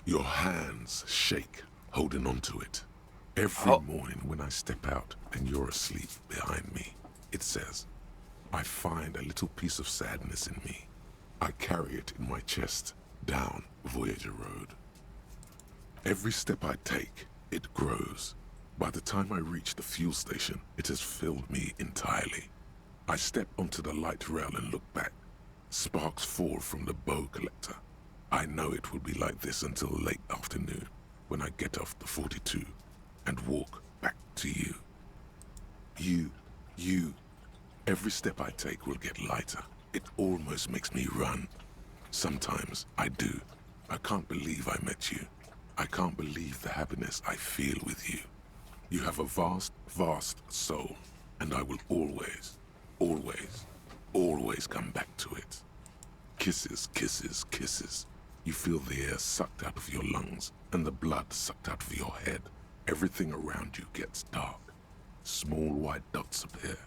Your hands shake, holding onto it. Every morning when I step out and you're asleep behind me, it says, I find a little piece of sadness in me. I carry it in my chest, down Voyager Road. Every step I take, it grows. By the time I reach the fuel station, it has filled me entirely. I step onto the light rail and look back. Sparks fall from the bow collector. I know it will be like this until late afternoon, when I get off the 42 and walk back to you. You. Every step I take will get lighter. It almost makes me run. Sometimes I do. I can't believe I met you. I can't believe the happiness I feel with you. You have a vast, vast soul, and I will always, always, always come back to it. Kisses, kisses, kisses. You feel the air sucked out of your lungs and the blood sucked out of your head. Everything around you gets dark. Small white dots appear.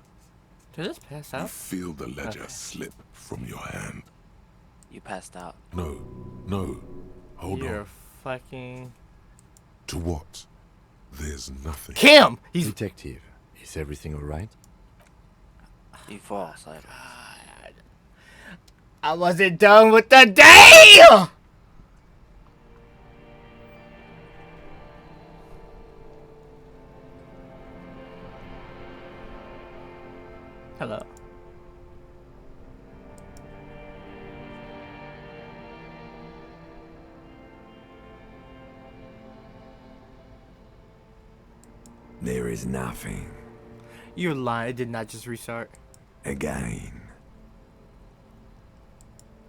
Did this pass out? You feel the ledger slip from your hand. You passed out. No. Hold on. You're fucking... To what? There's nothing. Kim! He's... Detective, is everything alright? You fall asleep. I wasn't done with the day! Hello. There is nothing. You're lying. It did not just restart. Again.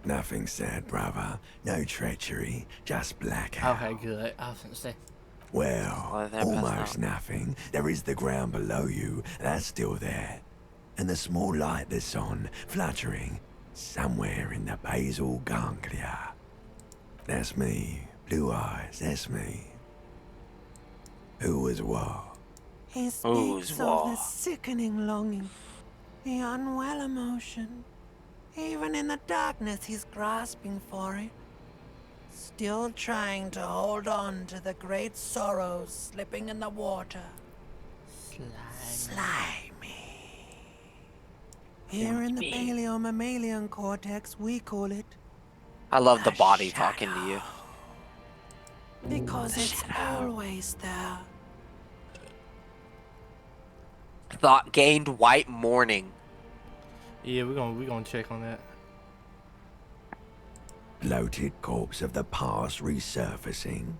Nothing sad, brother. No treachery. Just blackout. Okay, good. I was gonna say. Well, almost nothing. There is the ground below you. That's still there. And the small light that's on, fluttering, somewhere in the basal ganglia. That's me. Blue eyes, that's me. Who was what? He speaks of the sickening longing, the unwell emotion. Even in the darkness, he's grasping for it. Still trying to hold on to the great sorrows slipping in the water. Slimy. Here in the paleo-mammalian cortex, we call it... I love the body talking to you. Because it's always there. Thought gained white morning. Yeah, we're gonna check on that. Bloated corpse of the past resurfacing.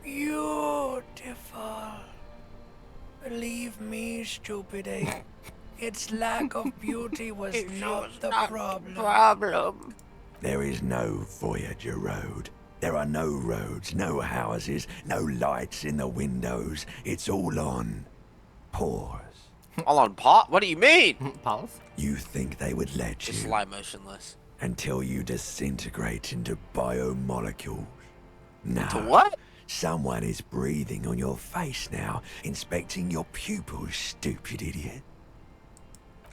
Beautiful. Believe me, stupid. Its lack of beauty was not the problem. There is no Voyager Road. There are no roads, no houses, no lights in the windows. It's all on pause. All on pause? What do you mean? Pause? You think they would let you? Just lie motionless. Until you disintegrate into biomolecules. No. To what? Someone is breathing on your face now, inspecting your pupils, stupid idiot.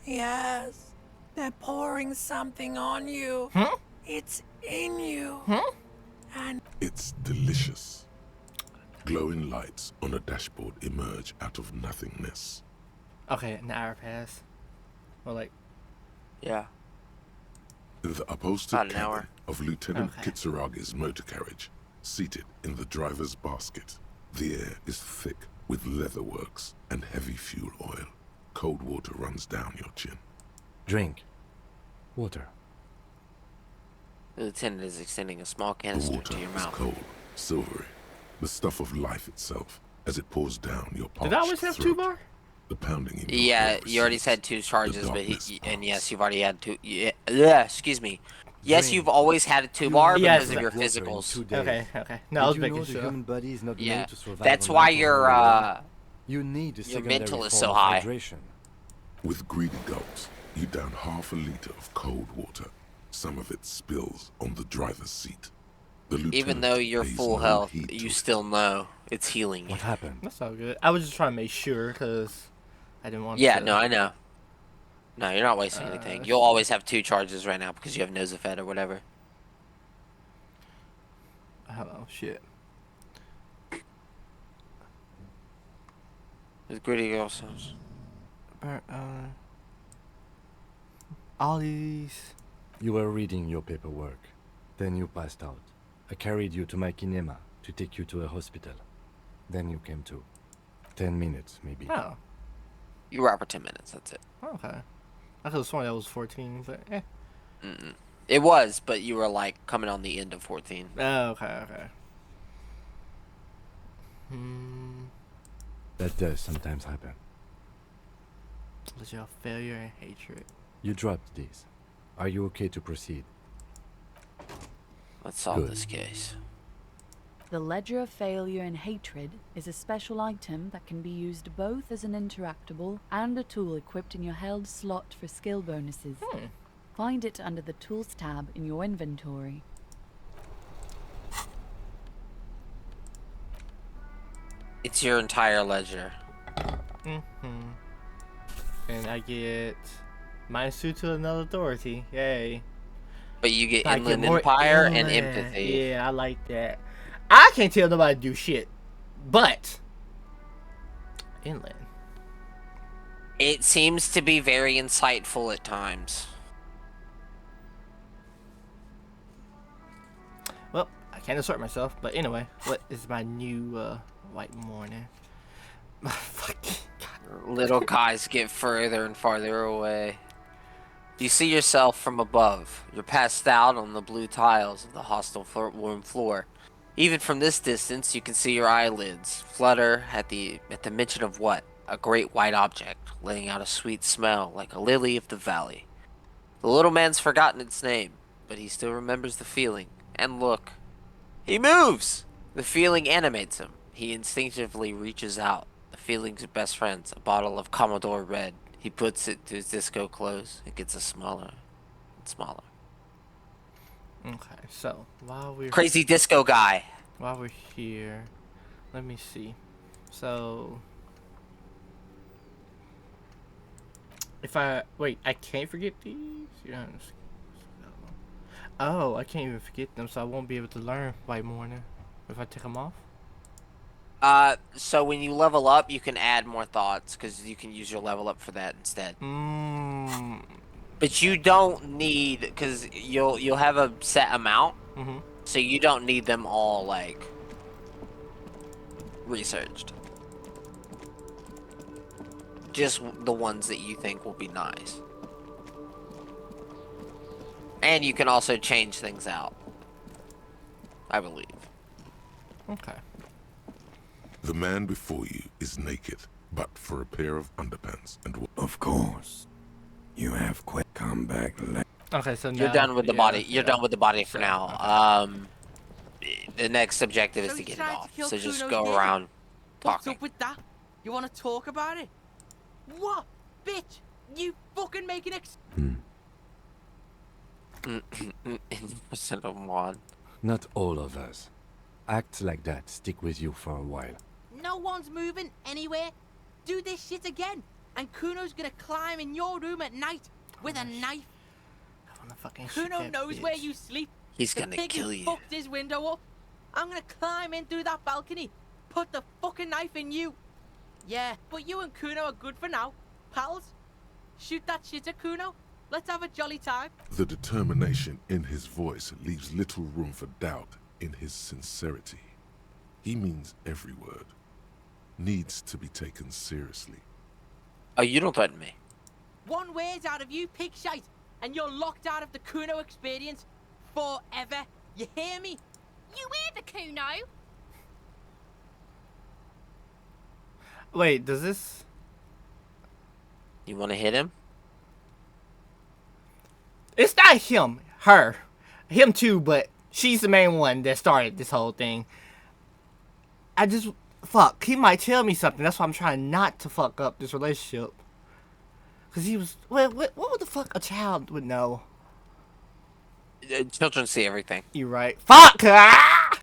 Yes, they're pouring something on you. It's in you. And It's delicious. Glowing lights on a dashboard emerge out of nothingness. Okay, an hour pass. Or like... Yeah. The upholstered About an cabin hour. of Lieutenant Kitsuragi's motor carriage, seated in the driver's basket. The air is thick with leatherworks and heavy fuel oil. Cold water runs down your chin. Drink. Water. The lieutenant is extending a small The canister water to your is mouth. cold, silvery, the stuff of life itself as it pours down your parched Did I always have throat. 2 bar? The pounding in your Yeah, head you already recedes. said 2 charges, The but darkness and yes, parts. you've already had 2. Yeah, excuse me. Yes, you've always had a 2 bar Yes. because of your physicals. Okay. No, I was making sure. Human body is not Yeah, made to survive that's on why alcohol your alone. You need a your secondary mental is form so of high. hydration. With greedy gulps, you down half a liter of cold water. Some of it spills on the driver's seat. The Even lieutenant though you're pays full no health, heed to you it. still know it's healing you. What happened? That's all good. I was just trying to make sure, because I didn't want Yeah, to... no, I know. No, you're not wasting anything. You'll always have 2 charges right now because you have Nosafed or whatever. Hello, shit. With gritty girl sounds. All these. You were reading your paperwork. Then you passed out. I carried you to my kinema to take you to a hospital. Then you came to. 10 minutes, maybe. Oh, You were out for 10 minutes. That's it. okay. I could have sworn that was 14, but eh. It was, but you were like coming on the end of 14. Oh, okay. That does sometimes happen. Legit failure and hatred. You dropped these. Are you okay to proceed? Let's solve Good. this case. The Ledger of Failure and Hatred is a special item that can be used both as an interactable and a tool equipped in your held slot for skill bonuses. Find it under the Tools tab in your inventory. It's your entire ledger. And I get -2 to another authority. Yay. But you get I Inland more Empire and inland. Empathy. Yeah, I like that. I can't tell nobody to do shit, but inland. It seems to be very insightful at times. Well, I can't assert myself, but anyway, what is my new white morning? Fucking God. Little guys get further and farther away. You see yourself from above. You're passed out on the blue tiles of the hostel room floor. Even from this distance, you can see your eyelids flutter at the mention of what? A great white object, letting out a sweet smell like a lily of the valley. The little man's forgotten its name, but he still remembers the feeling. And look, he moves! The feeling animates him. He instinctively reaches out. The feeling's best friend's a bottle of Commodore Red. He puts it to his disco clothes. It gets smaller and smaller. Okay, so while we're Crazy disco guy. While we're here, let me see. So, if I wait, I can't forget these. Yeah. Oh, I can't even forget them, so I won't be able to learn white morning if I take them off. So when you level up, you can add more thoughts because you can use your level up for that instead. But you don't need, because you'll have a set amount, so you don't need them all like researched. Just the ones that you think will be nice. And you can also change things out, I believe. Okay. The man before you is naked, but for a pair of underpants and Of course. You have come back late. Okay, so now, You're done with the body. You're yeah. done with the body for So, now. The next objective is So to he get it tried to off. kill So just Kuno's go neighbor? around What's talking. up with that? You want to talk about it? What? Bitch! You fucking make an Innocent of one. Not all of us. Acts like that stick with you for a while. No one's moving anywhere. Do this shit again. And Kuno's gonna climb in your room at night with a knife. I wanna fucking shoot Kuno that knows bitch. where you sleep. He's The gonna pig kill has you. fucked his window up. I'm gonna climb in through that balcony. Put the fucking knife in you. Yeah, but you and Kuno are good for now. Pals, shoot that shit at Kuno. Let's have a jolly time. the determination in his voice leaves little room for doubt in his sincerity. He means every word. Needs to be taken seriously. Oh, you don't threaten me. One word out of you, pig shite, and you're locked out of the Kuno experience forever. You hear me? You hear the Kuno? Wait, does this? You want to hit him? It's not him, her, him too, but she's the main one that started this whole thing. I just fuck. He might tell me something. That's why I'm trying not to fuck up this relationship. Cause he was what would the fuck a child would know? Children see everything. You right? Fuck! Ah!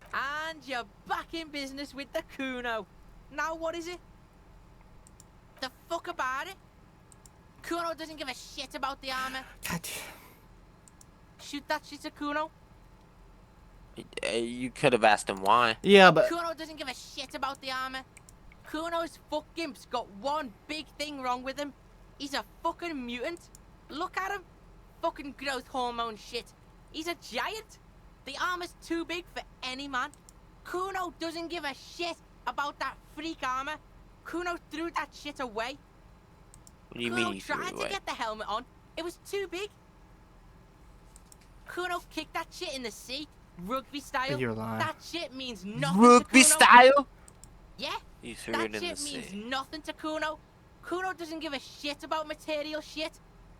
And you're back in business with the Kuno. Now what is it? The fuck about it? Kuno doesn't give a shit about the armor. God damn. Shoot that shit at Kuno. You could have asked him why. Yeah, but Kuno doesn't give a shit about the armor. Kuno's fuck gimp's got one big thing wrong with him. He's a fucking mutant. Look at him. Fucking growth hormone shit. He's a giant. The armor's too big for any man. Kuno doesn't give a shit about that freak armor. Kuno threw that shit away. What do you Kuno mean he threw tried it away? to get the helmet on. It was too big. Kuno kicked that shit in the sea, rugby style. You're lying. That shit means nothing Rugby to Kuno. style? Yeah, You threw that it in the shit means sea. nothing to Kuno. Kuno doesn't give a shit about material shit.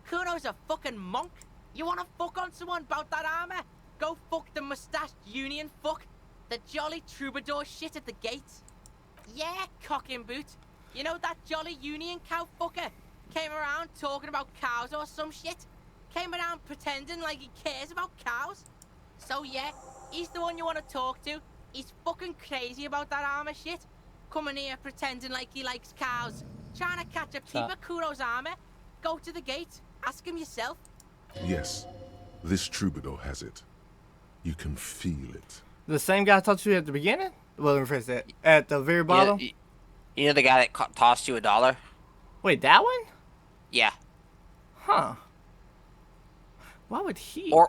Kuno's a fucking monk. You wanna fuck on someone about that armor? Go fuck the mustached union fuck. The jolly troubadour shit at the gates. Yeah, cock and boot. You know that jolly union cow fucker? Came around talking about cows or some shit. Came around pretending like he cares about cows. So yeah, he's the one you want to talk to. He's fucking crazy about that armor shit. Coming here pretending like he likes cows. Trying to catch a peep of Kuro's armor. Go to the gate. Ask him yourself. Yes, this troubadour has it. You can feel it. the same guy I talked to at the beginning? Well, let me phrase that. At the very bottom? You know the guy that tossed you $1? Wait, that one? Yeah. Huh. Why would he? Or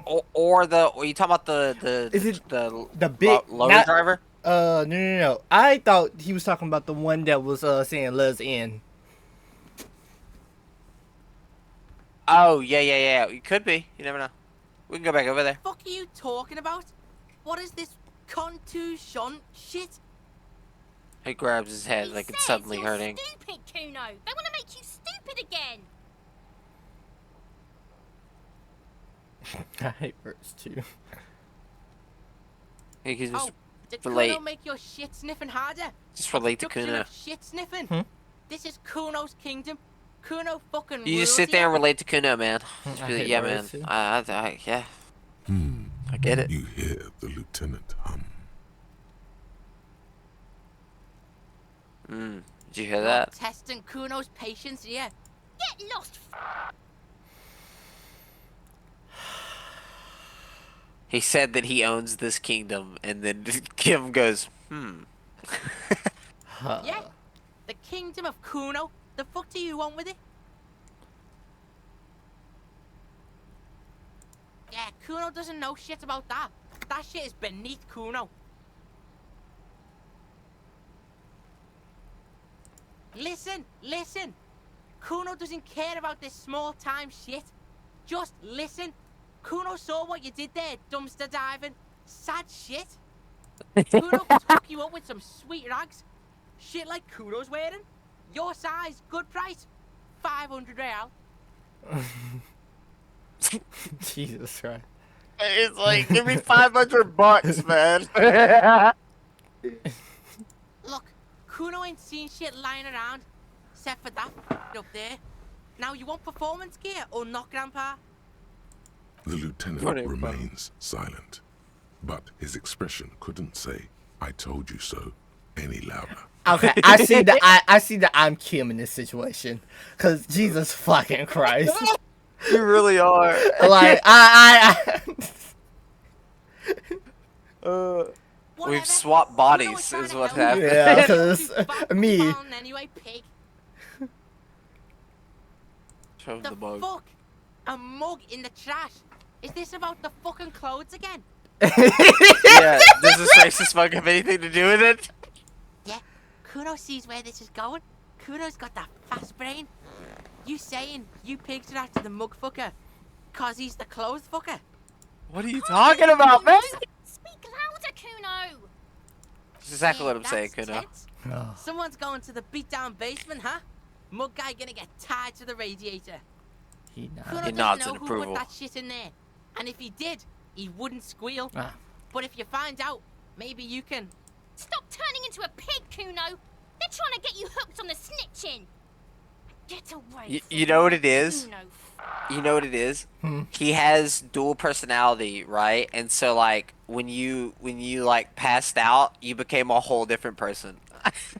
you talking about the Is it the big loader not- driver? No. I thought he was talking about the one that was saying "Let's in." Oh yeah. It could be. You never know. We can go back over there. Fuck are you talking about? What is this contusion shit? He grabs his head He like it's says suddenly you're hurting. Stupid, Kuno. They want to make you stupid again. I hate birds too. He can just Oh, did relate. Kuno make your shit sniffing harder? Just relate to Production Kuno. of shit sniffing. Hmm? This is Kuno's kingdom. Kuno fucking You just rules sit there and here. relate to Kuno, man. Just I be like, hate yeah, man. birds, too. Yeah. I get it. You hear the lieutenant hum. Did you hear You're that? testing Kuno's patience here. Get lost. He said that he owns this kingdom, and then Kim goes, Yeah, the kingdom of Kuno. The fuck do you want with it? Yeah, Kuno doesn't know shit about that. That shit is beneath Kuno. Listen. Kuno doesn't care about this small time shit. Just listen. Kuno saw what you did there, dumpster diving. Sad shit. Kuno could hook you up with some sweet rags. Shit like Kuno's wearing. Your size, good price. 500 real. Jesus Christ. It's like, give me $500, man. Look, Kuno ain't seen shit lying around. Except for that up there. Now you want performance gear or not, Grandpa? The lieutenant Whatever. remains silent, but his expression couldn't say, "I told you so," any louder. Okay, I see that I'm Kim in this situation, cause Jesus fucking Christ, You really are. like Whatever. We've swapped Kuno bodies, was trying is to what help you. happened. Yeah, You're 'cause too fat for me. fun Anyway, pig. Show him The the mug. fuck? A mug in the trash. Is this about the fucking clothes again? Yeah, does this racist mug have anything to do with it? Yeah, Kuno sees where this is going. Kuno's got that fast brain. You saying you pigs are after the mug fucker? Cause he's the clothes fucker? What are you talking about, man? Speak louder, Kuno. That's exactly what I'm Yeah, saying, that's Kuno. tense. Oh, Someone's going to the beat-down basement, huh? Mug guy gonna get tied to the radiator. he not. Kuno He doesn't nods know in who approval. put that shit in there. And if he did, he wouldn't squeal. Ah. But if you find out, maybe you can... Stop turning into a pig, Kuno. They're trying to get you hooked on the snitching. Get away. You know what it is? Kuno. You know what it is? He has dual personality, right? And so like when you like passed out, you became a whole different person.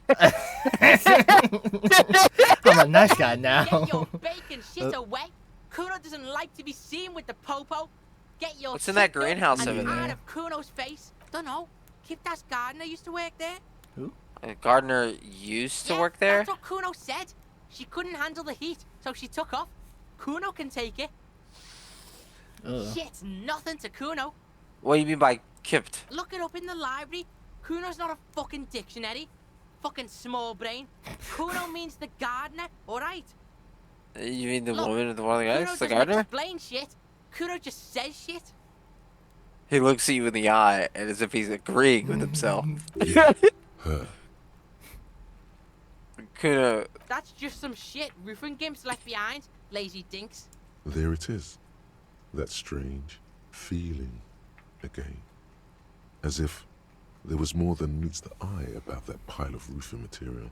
I'm a nice guy now. Get your bacon shit away. Kuno doesn't like to be seen with the popo. Get your What's in that shit done greenhouse and over out there? of Kuno's Kuno's face. Dunno. Kipta's gardener used to work there. Who? Gardner used to Yeah, work there? That's what Kuno said. She couldn't handle the heat, so she took off. Kuno can take it. Shit's nothing to Kuno. What do you mean by kipped? Look it up in the library. Kuno's not a fucking dictionary. Fucking small brain. Kuno means the gardener, alright? You mean the Look, woman with the one of the Kuno guys? The doesn't gardener? explain shit. Kuno just says shit. He looks at you in the eye and as if he's agreeing with himself. Her. Kuno, That's just some shit roofing gimps left behind. Lazy dinks. There it is. That strange feeling again. As if there was more than meets the eye about that pile of roofing material.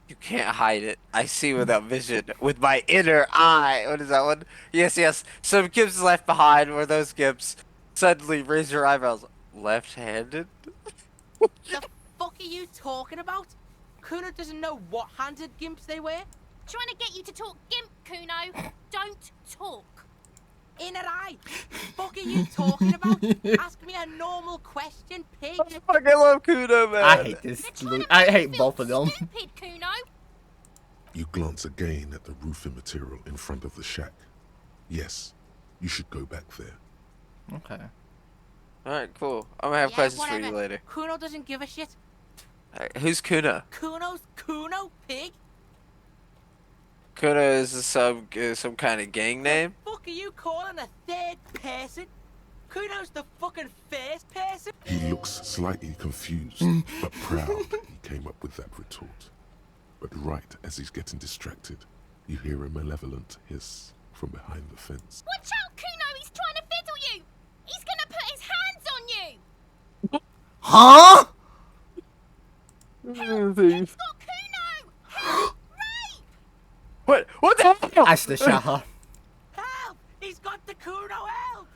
you can't hide it. I see without vision. With my inner eye. What is that one? Yes, yes. Some gips left behind were those gips. Suddenly raise your eyebrows. Left-handed? The fuck are you talking about? Kuno doesn't know what handed gimps they were. Trying to get you to talk gimp, Kuno. Don't talk. Inner eye. Fuck are you talking about? Ask me a normal question, pig. I fucking love Kuno, man. I hate this. They're trying to I make you hate feel both of them. Stupid, Kuno. You glance again at the roofing material in front of the shack. Yes, you should go back there. Okay. Alright, cool. I'm gonna have questions for you whatever. later. Kuno doesn't give a shit. Alright, who's Kuno? Kuno's Kuno, pig. Kuno is some kind of gang name? Fuck are you calling a third person? Kuno's the fucking first person. He looks slightly confused, but proud he came up with that retort. But right as he's getting distracted, you hear a malevolent hiss from behind the fence. Watch out, Kuno. He's trying to fiddle you. He's gonna put his hands on you. Huh? It's got Kuno. Help, Ray. What the hell? I should have shot her. Help! He's got the Kuno help!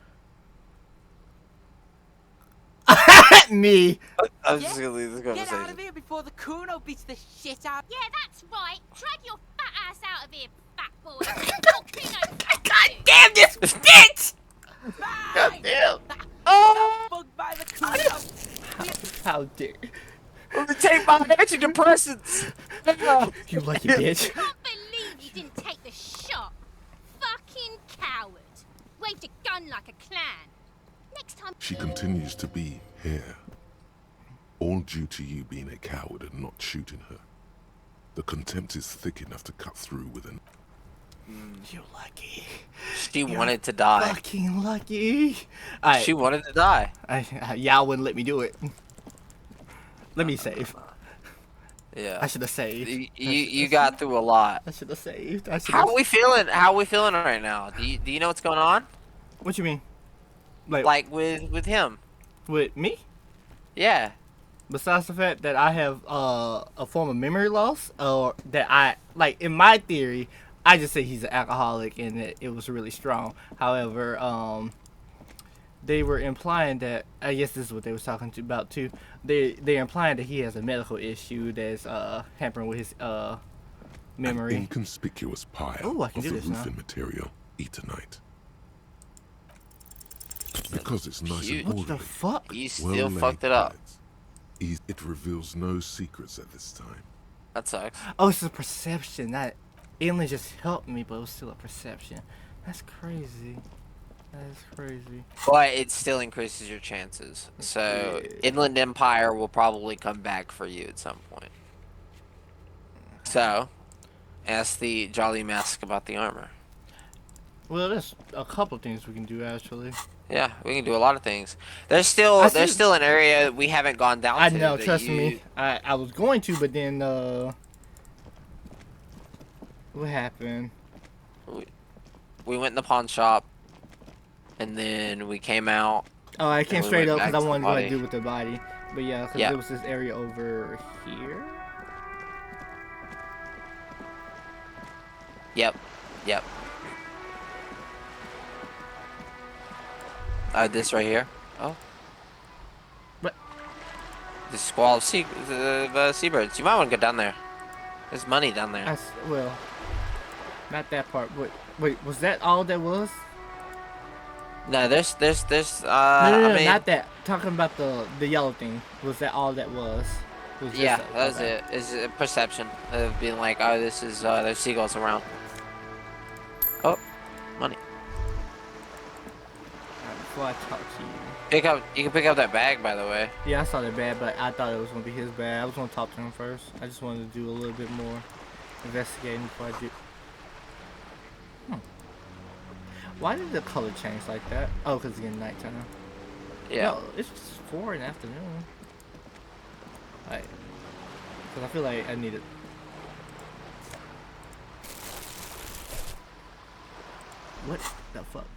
Me. I'm just gonna leave this Get out of conversation. here before the Kuno beats the shit out. Yeah, that's right. Drag your fat ass out of here, fat boy. Oh, Kuno. God damn this bitch! God damn. Oh! Bugged by the Kuno. How dare I'm gonna take my antidepressants. you, lucky bitch? Can't believe you didn't take the shot. Fucking coward. Waved a gun like a clown. Next time. She continues to be here. All due to you being a coward and not shooting her. The contempt is thick enough to cut through with an... You lucky. She wanted to die. Fucking lucky. Alright. She wanted to die. Y'all wouldn't let me do it. Let me save. Yeah. I should have saved. You got through a lot. I should have saved. How are we feeling? How are we feeling right now? Do you know what's going on? What you mean? Like with him? With me? Yeah. Besides the fact that I have a form of memory loss, or that I like in my theory, I just say he's an alcoholic and that it was really strong. However, they were implying that I guess this is what they was talking about too. They're implying that he has a medical issue that's hampering with his memory. An inconspicuous pile Ooh, I can of do the this now. roofing material Eternite. Because it's nice You- and What the orderly. fuck? You still well-laid fucked it up. plans. It reveals no secrets at this time. That sucks. Oh, it's a perception. That Alien just helped me, but it was still a perception. That's crazy. That is crazy. But it still increases your chances. So Inland Empire will probably come back for you at some point. So ask the Jolly Mask about the armor. Well, there's a couple things we can do actually. Yeah, we can do a lot of things. There's still an area we haven't gone down I to. know, that trust you- me. I was going to, but then what happened? We went in the pawn shop, and then we came out. Oh, I came we straight went up back because I to the wanted to go body. and do with the body. But yeah, because Yeah. there was this area over here. Yep. This right here. Oh. What? The squall of seabirds. You might want to go down there. There's money down there. Well, not that part. Wait, was that all that was? No, there's, No, I mean, not that. Talking about the yellow thing. Was that all that was? Was yeah, just that was okay. it. It's a perception of being like, oh, this is, there's seagulls around. Oh, money. Alright, before I talk to you. You can pick up that bag, by the way. Yeah, I saw that bad, but I thought it was gonna be his bad. I was gonna talk to him first. I just wanted to do a little bit more investigating before I do. Why did the color change like that? Oh, because it's getting nighttime. Yeah. No, it's just 4 in the afternoon. Like, because I feel like I need it. What the fuck?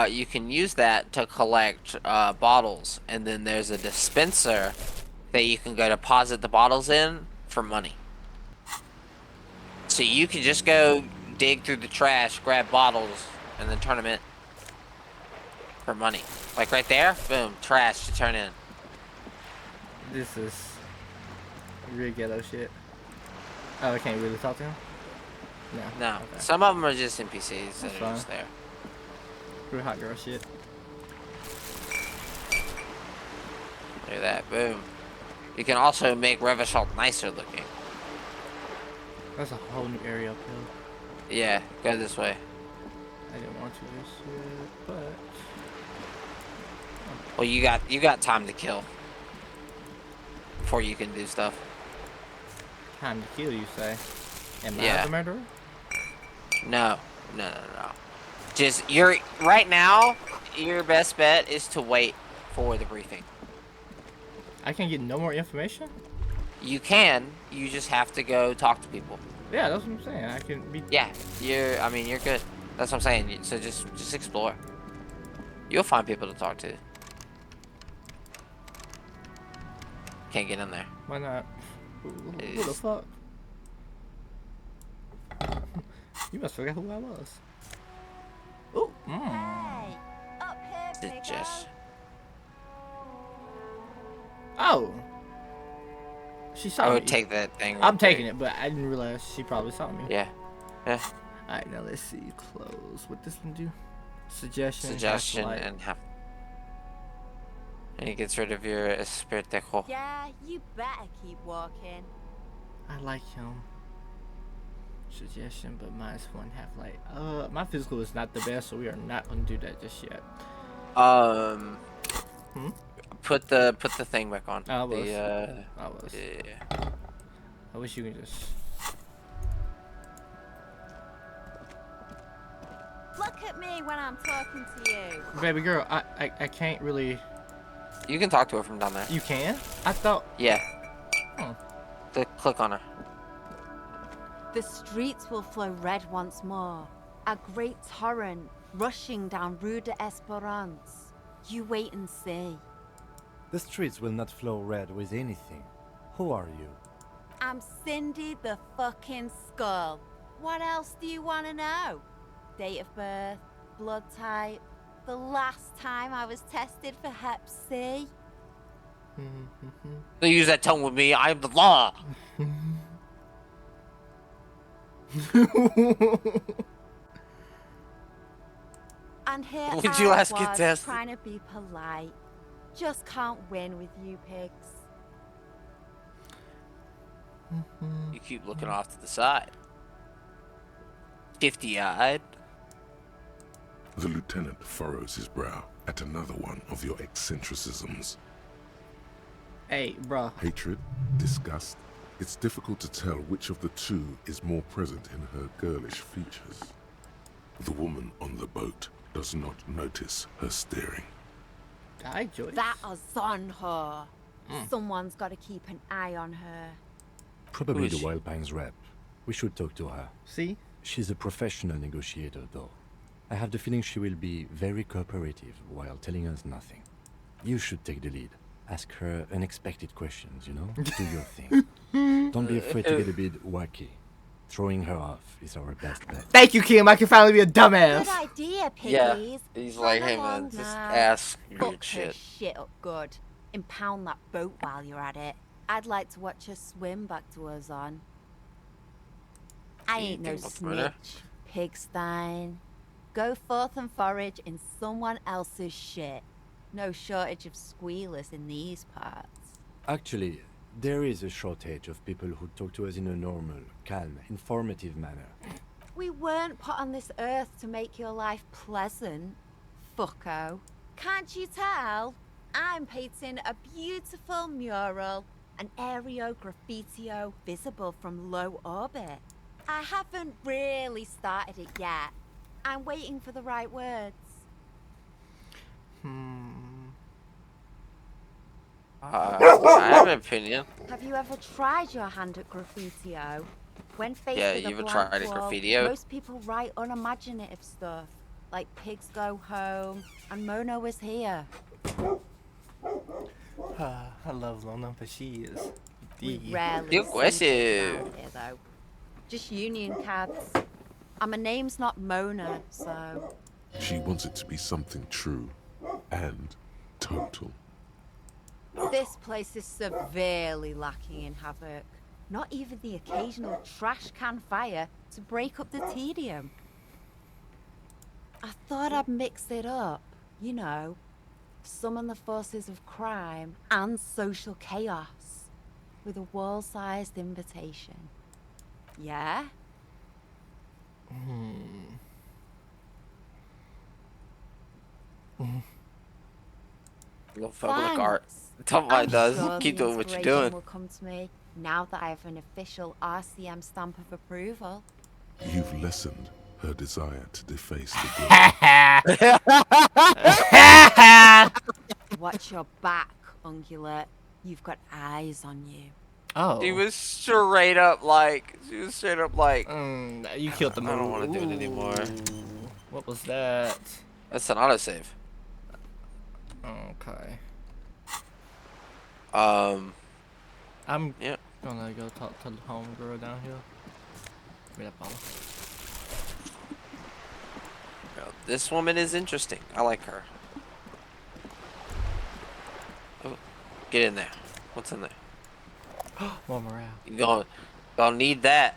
You can use that to collect bottles, and then there's a dispenser that you can go deposit the bottles in for money. So you can just go dig through the trash, grab bottles, and then turn them in for money. Like right there, boom, trash to turn in. This is real ghetto shit. Oh, I can't really talk to him? No. No, Okay. some of them are just NPCs that That's are fine. just there. Real hot girl shit. Look at that, boom. You can also make Revachol nicer looking. That's a whole new area uphill. Yeah, go this way. I didn't want to just yet, but Well, you got time to kill before you can do stuff. time to kill, you say? Am I Yeah. the murderer? No. Just right now. Your best bet is to wait for the briefing. I can't get no more information? You can. You just have to go talk to people. Yeah, that's what I'm saying. I can be. Yeah, I mean, you're good. That's what I'm saying. So just explore. You'll find people to talk to. Can't get in there. Why not? Who the fuck? You must forget who I was. Oh, Hey, up here, It's just. Oh. She saw I me. would take that thing. I'm taking it, but I didn't realize she probably saw me. Yeah. Alright, now let's see. Close. What this one do? Suggestion. And have. And it gets rid of your espiritejo. Yeah, you better keep walking. I like him. Suggestion, but mine's 1/2 light. My physical is not the best, so we are not gonna do that just yet. Put the thing back on. I was. Yeah. I wish you could just. Look at me when I'm talking to you. Baby girl, I can't really. You can talk to her from down there. You can? I thought. Yeah. Hmm. Click on her. The streets will flow red once more. A great torrent rushing down Rue de Esperance. You wait and see. The streets will not flow red with anything. Who are you? I'm Cindy the fucking Skull. What else do you want to know? Date of birth, blood type, the last time I was tested for Hep C. Don't use that tone with me. I'm the law. And here Would you I last get was tested? trying to be polite. Just can't win with you pigs. You keep looking off to the side. 50-eyed. The lieutenant furrows his brow at another one of your eccentricisms. Hey, bro. Hatred, disgust. It's difficult to tell which of the two is more present in her girlish features. The woman on the boat does not notice her staring. Hi, Joyce. That is on her. Someone's got to keep an eye on her. Probably Who is the she? Wild Pines rep. We should talk to her. See? She's a professional negotiator, though. I have the feeling she will be very cooperative while telling us nothing. You should take the lead. Ask her unexpected questions, you know? Do your thing. Don't be afraid to get a bit wacky. Throwing her off is our best bet. Thank you, Kim. I can finally be a dumbass. Good idea, Yeah. piggies. He's Run like, hey along man, just now. ask Fuck weird her shit. shit up good. Impound that boat while you're at it. I'd like to watch her swim back to Ozon. I You ain't no think about murder? snitch, pigstein. Go forth and forage in someone else's shit. No shortage of squealers in these parts. Actually, there is a shortage of people who talk to us in a normal, calm, informative manner. We weren't put on this earth to make your life pleasant, fucko. Can't you tell? I'm painting a beautiful mural, an aereo graffitio visible from low orbit. I haven't really started it yet. I'm waiting for the right words. I have an opinion. Have you ever tried your hand at graffitio? When faced Yeah, with you a ever blank tried a wall, graffitio? most people write unimaginative stuff, like pigs go home, and Mona was here. I love Lona, but she is We the... rarely Good see question. pigs around here, though. Just union cabs. And my name's not Mona, so... She wants it to be something true and total. This place is severely lacking in havoc. Not even the occasional trash can fire to break up the tedium. I thought I'd mix it up, you know. Summon the forces of crime and social chaos with a wall-sized invitation. Yeah? Little folk like art. Don't mind I'm us. sure Keep the doing what you're inspiration doing. will come to me now that I have an official RCM stamp of approval. You've lessened her desire to deface the guild. Watch your back, Ungulate. You've got eyes on you. Oh. She was straight up like, you killed the I don't want to do it anymore. What was that? That's an autosave. Okay. I'm gonna go talk to the homegirl down here. Give me that bottle. This woman is interesting. I like her. Oh, get in there. What's in there? More morale. You gonna need that.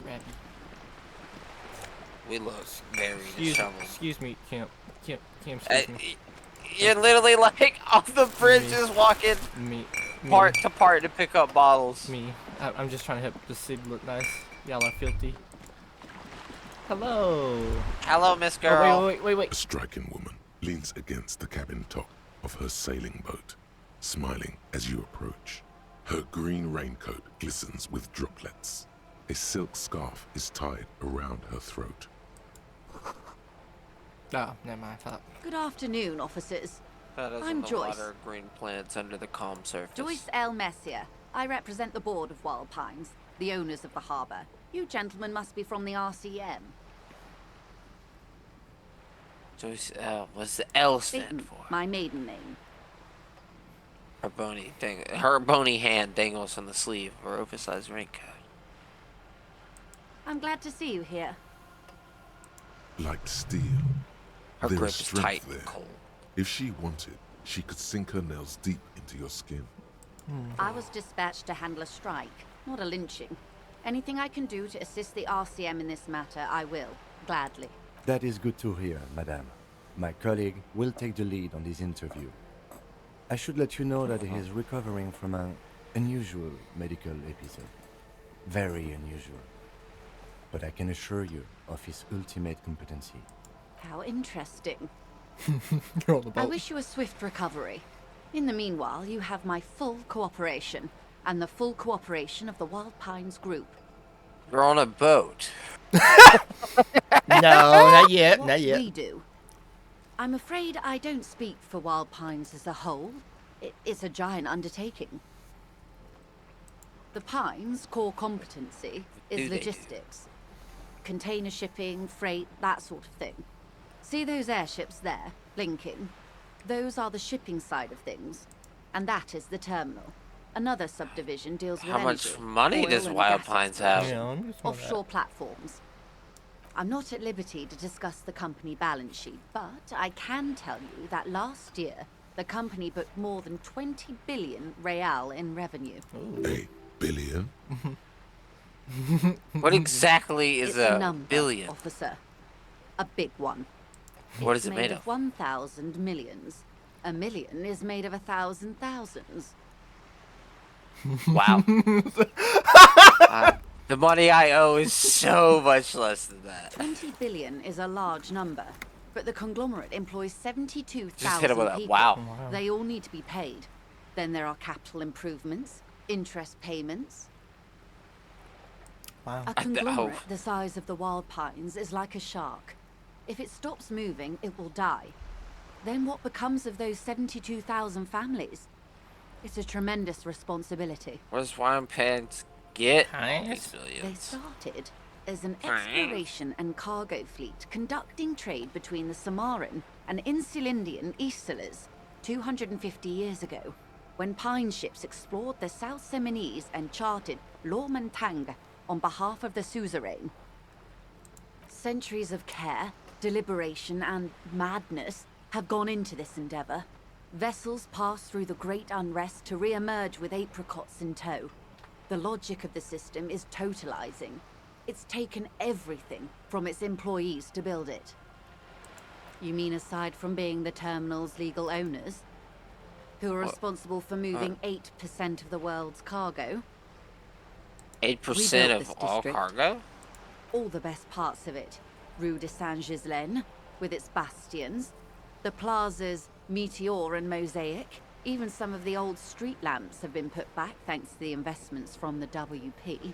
Grab We look very disheveled. Excuse me, Kim. Excuse me. You're literally like off the bridge, just walking part to part to pick up bottles. I'm just trying to help the city look nice. Y'all are filthy. Hello. Hello, Miss Girl. Oh, wait. A striking woman leans against the cabin top of her sailing boat, smiling as you approach. Her green raincoat glistens with droplets. A silk scarf is tied around her throat. Oh, never mind. Good afternoon, officers. I'm Joyce. Water, green plants under the calm surface. Joyce L. Messier. I represent the board of Wild Pines, the owners of the harbour. You gentlemen must be from the RCM. Joyce L. What's the L stand for? My maiden name. Her bony hand dangles from the sleeve of her oversized raincoat. I'm glad to see you here. Like steel. Her There grip is is strength tight there. and cold. If she wanted, she could sink her nails deep into your skin. I was dispatched to handle a strike, not a lynching. Anything I can do to assist the RCM in this matter, I will, gladly. That is good to hear, madame. My colleague will take the lead on this interview. I should let you know that he is recovering from an unusual medical episode. Very unusual. But I can assure you of his ultimate competency. How interesting. You're on the I boat. wish you a swift recovery. In the meanwhile, you have my full cooperation, and the full cooperation of the Wild Pines Group. You're on a boat. No, not yet. What Not yet. we do. I'm afraid I don't speak for Wild Pines as a whole. It's a giant undertaking. The Pines' core competency is logistics. Container shipping, freight, that sort of thing. See those airships there, blinking? Those are the shipping side of things. And that is the terminal. Another subdivision deals with How much energy, money oil does and Wild gas Pines have? exploration, offshore platforms. I'm not at liberty to discuss the company balance sheet, but I can tell you that last year, the company booked more than 20 billion real in revenue. A billion? What exactly is It's a number, billion? officer. A big one. What It's is it made of? 1,000 millions. A million is made of 1,000 thousands. Wow. The money I owe is so much less than that. 20 billion is a large number, but the conglomerate employs Just hit him 72,000 with a people. wow. They all need to be paid. Then there are capital improvements, interest payments. Wow. A conglomerate the size of the Wild Pines is like a shark. If it stops moving, it will die. Then what becomes of those 72,000 families? It's a tremendous responsibility. What does Wine Pants get? Nice. These They billions. started as an exploration and cargo fleet conducting trade between the Samaran and Insulindian Easterlers 250 years ago, when pine ships explored the South Seminese and charted Lomantang on behalf of the suzerain. Centuries of care, deliberation, and madness have gone into this endeavor. Vessels pass through the great unrest to re-emerge with apricots in tow. The logic of the system is totalizing. It's taken everything from its employees to build it. You mean aside from being the terminal's legal owners, who are responsible for moving 8% of the world's cargo? 8% of all cargo? All the best parts of it. Rue de Saint-Ghislain, with its bastions, the plazas Meteor and Mosaic, even some of the old street lamps have been put back thanks to the investments from the WP.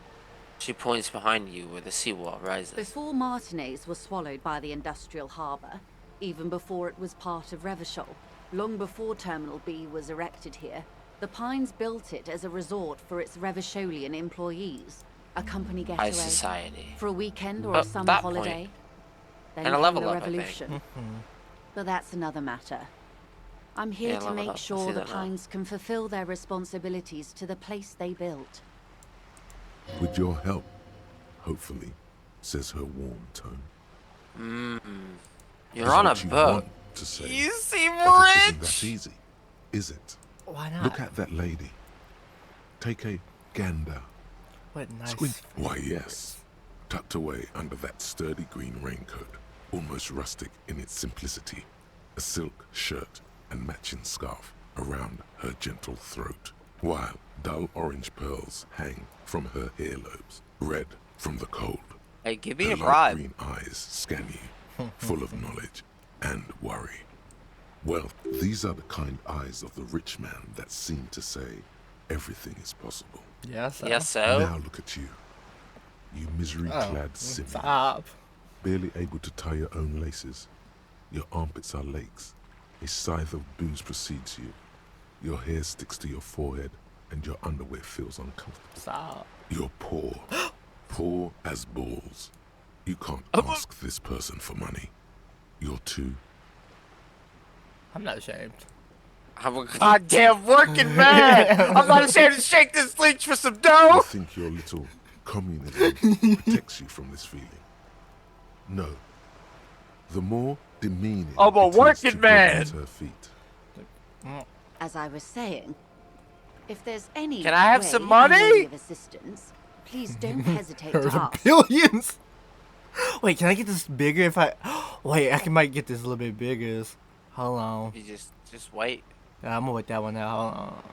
She points behind you where the seawall rises. Before Martinez was swallowed by the industrial harbour, even before it was part of Revachol, long before Terminal B was erected here, the Pines built it as a resort for its Revacholian employees. A company getaway. High society. For a weekend or a summer that holiday. point. Then And a came level the up, I think. revolution. But that's another matter. I'm here Yeah, to level make up. I sure see the that now. Pines can fulfill their responsibilities to the place they built. With your help, hopefully, says her warm tone. You're Is on a what you boat. want to say, You seem but it isn't that rich! easy, is it? Why not? Look at that lady. Take a gander. What nice. Squint. Why, yes. Tucked away under that sturdy green raincoat, almost rustic in its simplicity, a silk shirt and matching scarf around her gentle throat, while dull orange pearls hang from her earlobes, red from the cold. Hey, give me Her a light bribe. green eyes scan you, full of knowledge and worry. Well, these are the kind eyes of the rich man that seem to say everything is possible. Yes. Yes, so? Now look at you. You misery-clad simian, Stop. barely able to tie your own laces. Your armpits are lakes. A scythe of booze precedes you. Your hair sticks to your forehead, and your underwear feels uncomfortable. Stop. You're poor. Poor as balls. You can't ask this person for money. You're too... I'm not ashamed. I'm a goddamn working man! I'm not ashamed to shake this leech for some You dough! think your little communism protects you from this feeling. No. The more demeaning I'm a it is to working grovel man. at her feet. As I was saying, if there's any Can I have way some I'm money? in need of assistance, please don't hesitate to ask. Billions. Wait, can I get this bigger if I? Wait, might get this a little bit bigger. Hold on. You just wait. Yeah, I'm gonna wait that one out. Hold on.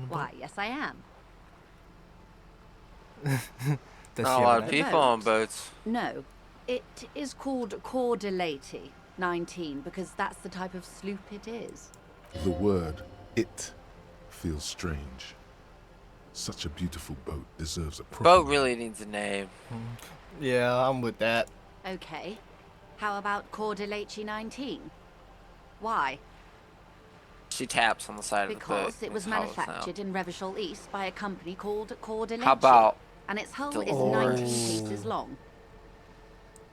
Why, yes I am. That's Not a your lot of right. people on boats. No, it is called Cordelati 19 because that's the type of sloop it is. The word "it" feels strange. Such a beautiful boat deserves a proper Boat name. really needs a name. Yeah, I'm with that. Okay, how about Cordelati 19? Why? She taps on the side of the boat. Because it was It hollows out. manufactured in Revachol East by a company called Cordelati. How about And its hull is Dolores? 19 paces long.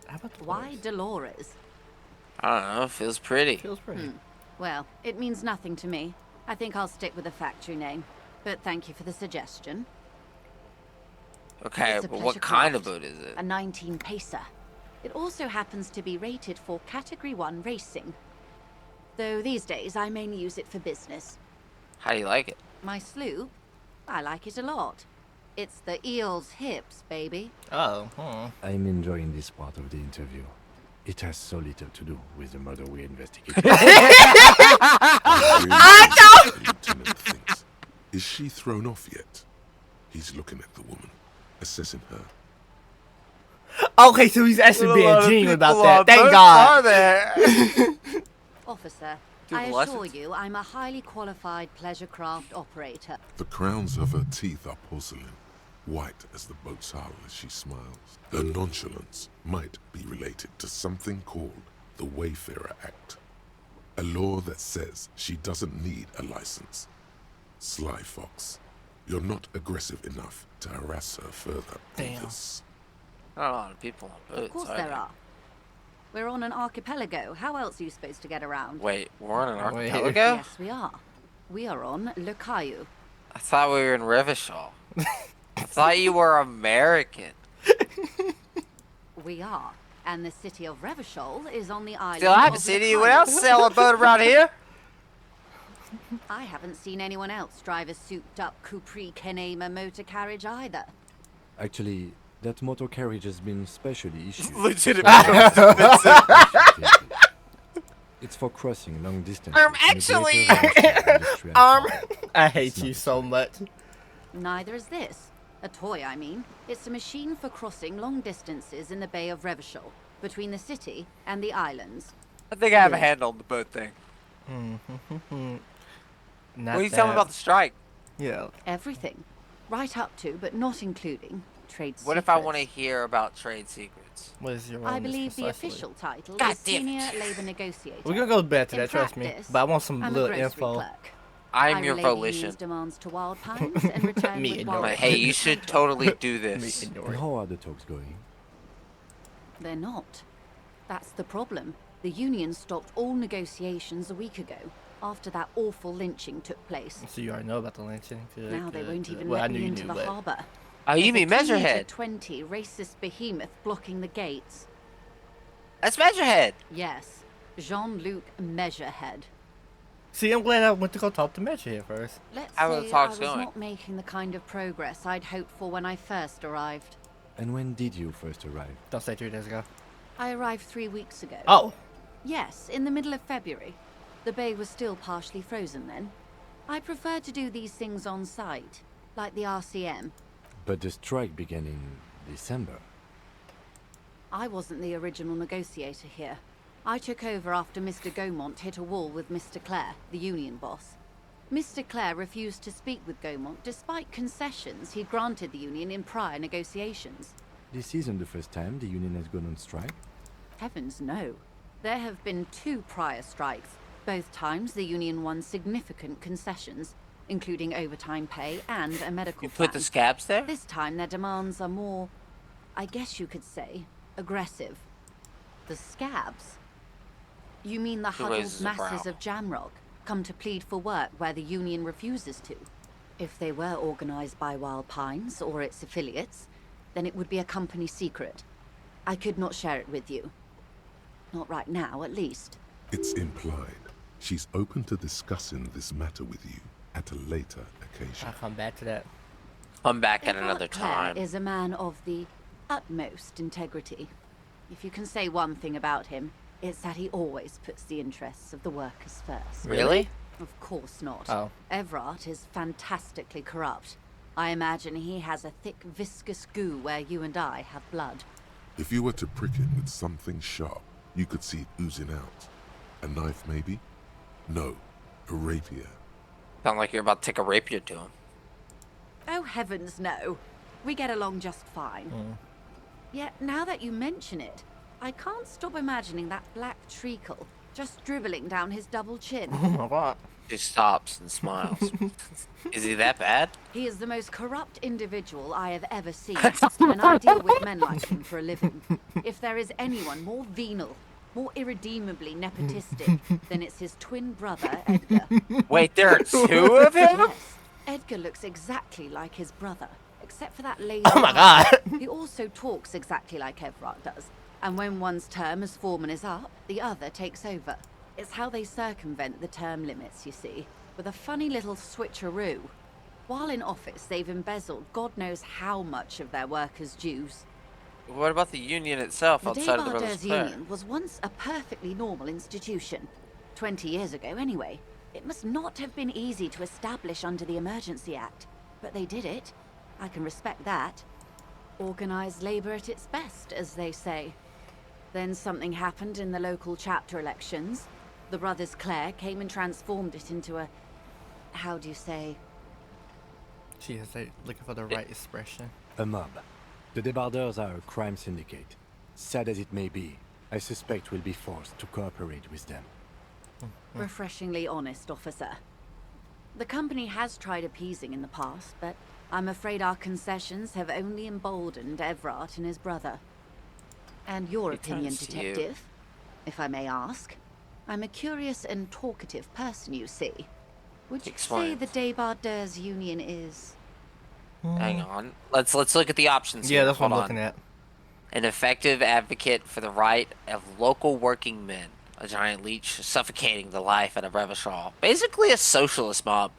How about the Why Dolores? I don't know, feels pretty. Feels pretty. Well, it means nothing to me. I think I'll stick with the factory name. But thank you for the suggestion. Okay, It's a but what pleasure kind of craft. boat is it? A 19 pacer. It also happens to be rated for Category 1 racing. Though these days I mainly use it for business. How do you like it? My sloop? I like it a lot. It's the eel's hips, baby. Oh, I'm enjoying this part of the interview. It has so little to do with the murder we investigate. I know! The lieutenant thinks. Is she thrown off yet? He's looking at the woman, assessing her. Okay, so he's actually being genuine about that. Thank God. Officer, Do I the assure lessons. you I'm a highly qualified pleasure craft operator. The crowns of her teeth are porcelain, white as the boat's hull as she smiles. Her nonchalance might be related to something called the Wayfarer Act, a law that says she doesn't need a license. Sly Fox, you're not aggressive enough to harass her further. Damn. Because Not a lot of people on boats. Of course there are. We're on an archipelago. How else are you supposed to get around? Wait, we're on an Wait. archipelago? Yes, we are. We are on Le Caillou. I thought we were in Revachol. I thought you were American. We are. And the city of Revachol is on the island Still haven't of seen Le anyone Caillou. else sail a boat around here. I haven't seen anyone else drive a souped-up Capri Kenema motor carriage either. Actually, that motor carriage has been specially issued. It's for crossing long distances. Actually- I hate you so much. Neither is this. A toy, I mean. It's a machine for crossing long distances in the Bay of Revachol, between the city and the islands. I think I have a handle on the boat thing. Not What are you telling me that. about the strike? Yeah. Everything. Right up to, but not including, trade secrets. What if I want to hear about trade secrets? What is your role I in this believe the precisely? official title God is damn it. Senior Labor Negotiator. We're gonna go back to In that, trust me. practice, But I want some I'm a little grocery info. clerk. I'm I your relay the volition. union's demands to Wild Pines and return Me with and Wild Nora. But hey, you should totally do this. And how are the talks going? They're not. That's the problem. The union stopped all negotiations a week ago, after that awful lynching took place. So you already know about the lynching. Now they won't even well, I let knew me you into knew, the but harbour. Oh, you There's mean a 20 to Measurehead? 20 racist behemoth blocking the gates. That's Measurehead. Yes, Jean-Luc Measurehead. See, I'm glad I went to go talk to Metro here first. Let's How are the say I talks was going? not making the kind of progress I'd hoped for when I first arrived. And when did you first arrive? Don't say 3 days ago. I arrived 3 weeks ago. Oh, Yes, in the middle of February. The bay was still partially frozen then. I prefer to do these things on site, like the RCM. But the strike began in December. I wasn't the original negotiator here. I took over after Mr. Gaumont hit a wall with Mr. Clare, the union boss. Mr. Clare refused to speak with Gaumont despite concessions he'd granted the union in prior negotiations. This isn't the first time the union has gone on strike. Heavens no. There have been 2 prior strikes. Both times the union won significant concessions, including overtime pay and a medical You put the plan. scabs there? This time their demands are more, I guess you could say, aggressive. The scabs? You mean the He huddled raises a masses brow. of Jamrock, come to plead for work where the union refuses to? If they were organized by Wild Pines or its affiliates, then it would be a company secret. I could not share it with you. Not right now, at least. it's implied she's open to discussing this matter with you at a later occasion. I'll come back to that. Come back at Everard another Clare time. is a man of the utmost integrity. If you can say one thing about him, it's that he always puts the interests of the workers first. Really? Of course not. Oh. Everard is fantastically corrupt. I imagine he has a thick, viscous goo where you and I have blood. If you were to prick him with something sharp, you could see it oozing out. A knife, maybe? No, a rapier. Sound like you're about to take a rapier to him. Oh, heavens, no. We get along just fine. Yet, now that you mention it, I can't stop imagining that black treacle just dribbling down his double chin. Oh my God. She stops and smiles. Is he that bad? He is the most corrupt individual I have ever seen, and I deal with men like him for a living. If there is anyone more venal, more irredeemably nepotistic, then it's his twin brother, Edgar. Wait, there are 2 of him? Yes, Edgar looks exactly like his brother, except for that lazy Oh my eye. God. He also talks exactly like Everard does, and when one's term as foreman is up, the other takes over. It's how they circumvent the term limits, you see, with a funny little switcheroo. While in office, they've embezzled God knows how much of their workers' dues. What about the union itself The outside of the Brothers Debardeurs Clare? Union was once a perfectly normal institution. 20 years ago, anyway. It must not have been easy to establish under the Emergency Act, but they did it. I can respect that. Organized labor at its best, as they say. Then something happened in the local chapter elections. The Brothers Clare came and transformed it into a... how do you say? She is looking for the right expression. A mob. The Debardeurs are a crime syndicate. Sad as it may be, I suspect we'll be forced to cooperate with them. Refreshingly honest, officer. The company has tried appeasing in the past, but I'm afraid our concessions have only emboldened Everard and his brother. And your He opinion, turns to you. detective, if I may ask. I'm a curious and talkative person, you see. Would you say Explain. the Debardeurs Union is... Hang on. Let's look at the options Yeah, here. that's what I'm Hold looking on. at. An effective advocate for the right of local working men. A giant leech suffocating the life at a Revachol. Basically a socialist mob.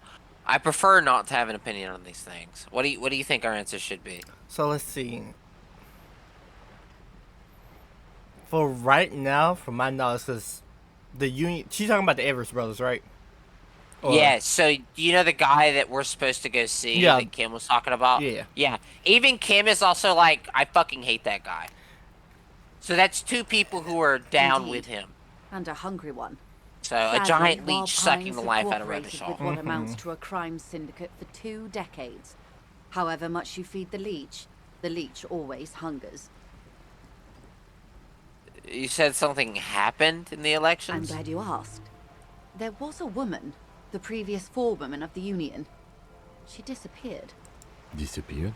I prefer not to have an opinion on these things. What do you think our answer should be? So let's see. For right now, from my knowledge, because the union, she's talking about the Everest brothers, right? Or- Yeah, so you know the guy that we're supposed to go see Yeah. that Kim was talking about? Yeah. Yeah. Even Kim is also like, I fucking hate that guy. So that's two people who are down Indeed. with him. and a hungry one. So a Sadly, giant Wild leech sucking Pines the have life out of cooperated Revachol. with what amounts to a crime syndicate for 2 decades. However much you feed the leech always hungers. You said something happened in the I'm elections? glad you asked. There was a woman, the previous forewoman of the union. She disappeared. Disappeared?